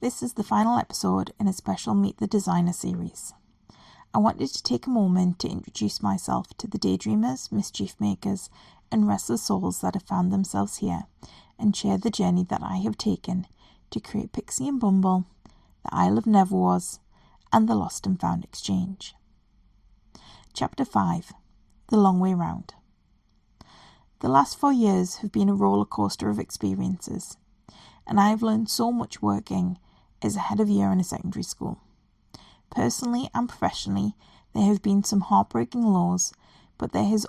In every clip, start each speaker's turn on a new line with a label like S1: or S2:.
S1: This is the final episode in a special Meet the Designer series. I wanted to take a moment to introduce myself to the daydreamers, mischief-makers and restless souls that have found themselves here and share the journey that I have taken to create Pixie and Bumble, the Isle of Neverwas and the Lost and Found Exchange. Chapter 5. The Long Way Round. The last 4 years have been a roller coaster of experiences, and I have learned so much working as a head of year in a secondary school. Personally and professionally, there have been some heartbreaking lows, but there has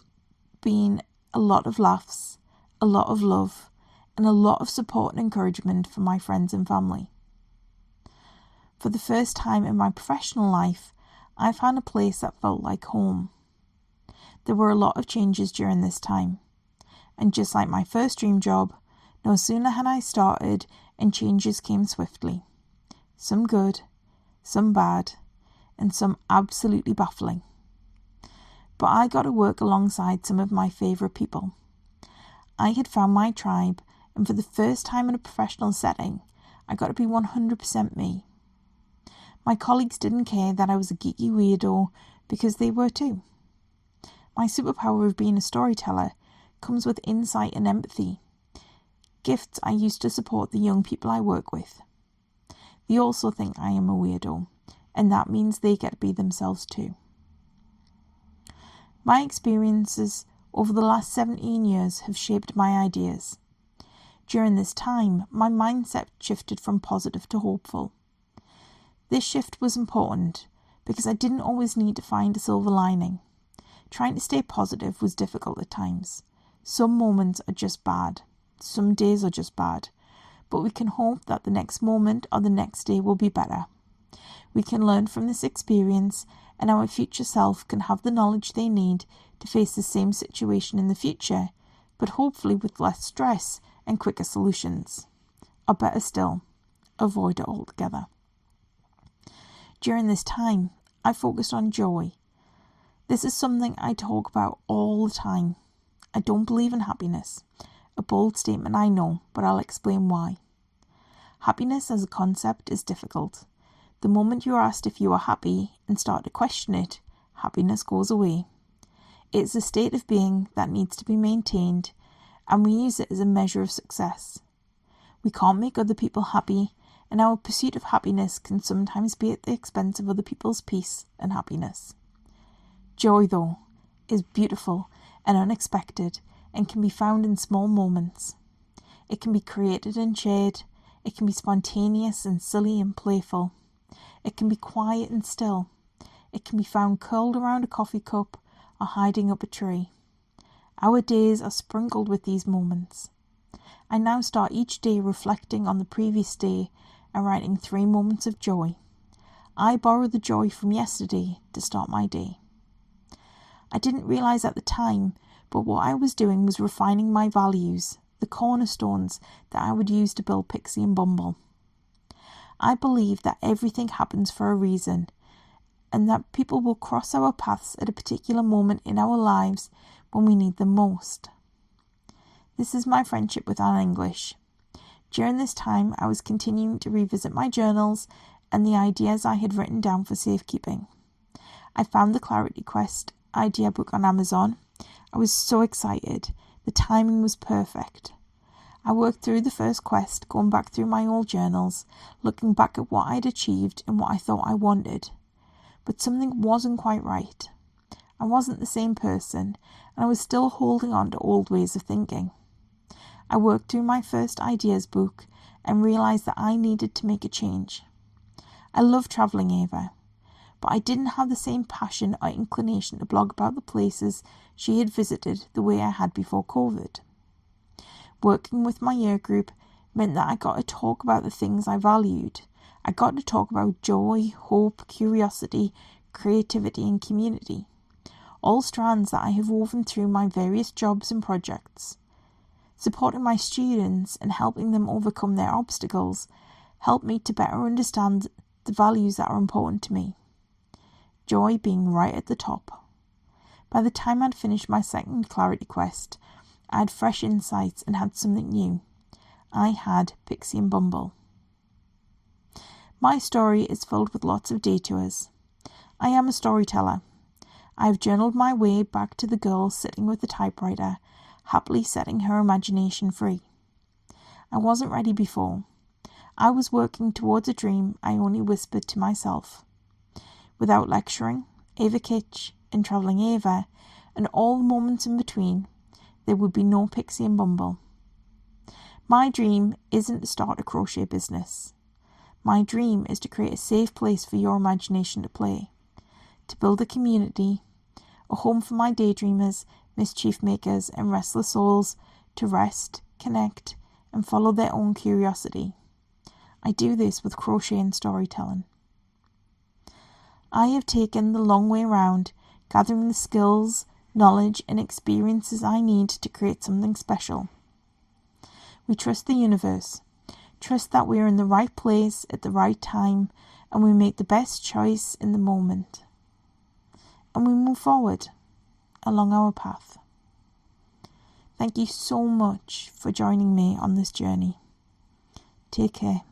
S1: been a lot of laughs, a lot of love, and a lot of support and encouragement from my friends and family. For the first time in my professional life, I found a place that felt like home. There were a lot of changes during this time, and just like my first dream job, no sooner had I started and changes came swiftly. Some good, some bad, and some absolutely baffling. But I got to work alongside some of my favourite people. I had found my tribe, and for the first time in a professional setting, I got to be 100% me. My colleagues didn't care that I was a geeky weirdo because they were too. My superpower of being a storyteller comes with insight and empathy, gifts I use to support the young people I work with. They also think I am a weirdo, and that means they get to be themselves too. My experiences over the last 17 years have shaped my ideas. During this time, my mindset shifted from positive to hopeful. This shift was important because I didn't always need to find a silver lining. Trying to stay positive was difficult at times. Some moments are just bad. Some days are just bad. But we can hope that the next moment or the next day will be better. We can learn from this experience, and our future self can have the knowledge they need to face the same situation in the future, but hopefully with less stress and quicker solutions. Or better still, avoid it altogether. During this time, I focused on joy. This is something I talk about all the time. I don't believe in happiness. A bold statement, I know, but I'll explain why. Happiness as a concept is difficult. The moment you're asked if you are happy and start to question it, happiness goes away. It's a state of being that needs to be maintained, and we use it as a measure of success. We can't make other people happy, and our pursuit of happiness can sometimes be at the expense of other people's peace and happiness. Joy, though, is beautiful and unexpected and can be found in small moments. It can be created and shared. It can be spontaneous and silly and playful. It can be quiet and still. It can be found curled around a coffee cup or hiding up a tree. Our days are sprinkled with these moments. I now start each day reflecting on the previous day and writing 3 moments of joy. I borrow the joy from yesterday to start my day. I didn't realise at the time, but what I was doing was refining my values, the cornerstones that I would use to build Pixie and Bumble. I believe that everything happens for a reason, and that people will cross our paths at a particular moment in our lives when we need them most. This is my friendship with Anne English. During this time, I was continuing to revisit my journals and the ideas I had written down for safekeeping. I found the Clarity Quest idea book on Amazon. I was so excited. The timing was perfect. I worked through the first quest, going back through my old journals, looking back at what I'd achieved and what I thought I wanted. But something wasn't quite right. I wasn't the same person, and I was still holding on to old ways of thinking. I worked through my first ideas book and realised that I needed to make a change. I love travelling, Ava, but I didn't have the same passion or inclination to blog about the places she had visited the way I had before COVID. Working with my year group meant that I got to talk about the things I valued. I got to talk about joy, hope, curiosity, creativity and community. All strands that I have woven through my various jobs and projects. Supporting my students and helping them overcome their obstacles helped me to better understand the values that are important to me. Joy being right at the top. By the time I'd finished my second Clarity Quest, I had fresh insights and had something new. I had Pixie and Bumble. My story is filled with lots of detours. I am a storyteller. I have journaled my way back to the girl sitting with the typewriter, happily setting her imagination free. I wasn't ready before. I was working towards a dream I only whispered to myself. Without lecturing, Ava Kitsch, and Travelling Ava, and all the moments in between, there would be no Pixie and Bumble. My dream isn't to start a crochet business. My dream is to create a safe place for your imagination to play, to build a community, a home for my daydreamers, mischief-makers, and restless souls to rest, connect, and follow their own curiosity. I do this with crochet and storytelling. I have taken the long way round, gathering the skills, knowledge, and experiences I need to create something special. We trust the universe, trust that we are in the right place at the right time, and we make the best choice in the moment. And we move forward along our path. Thank you so much for joining me on this journey. Take care.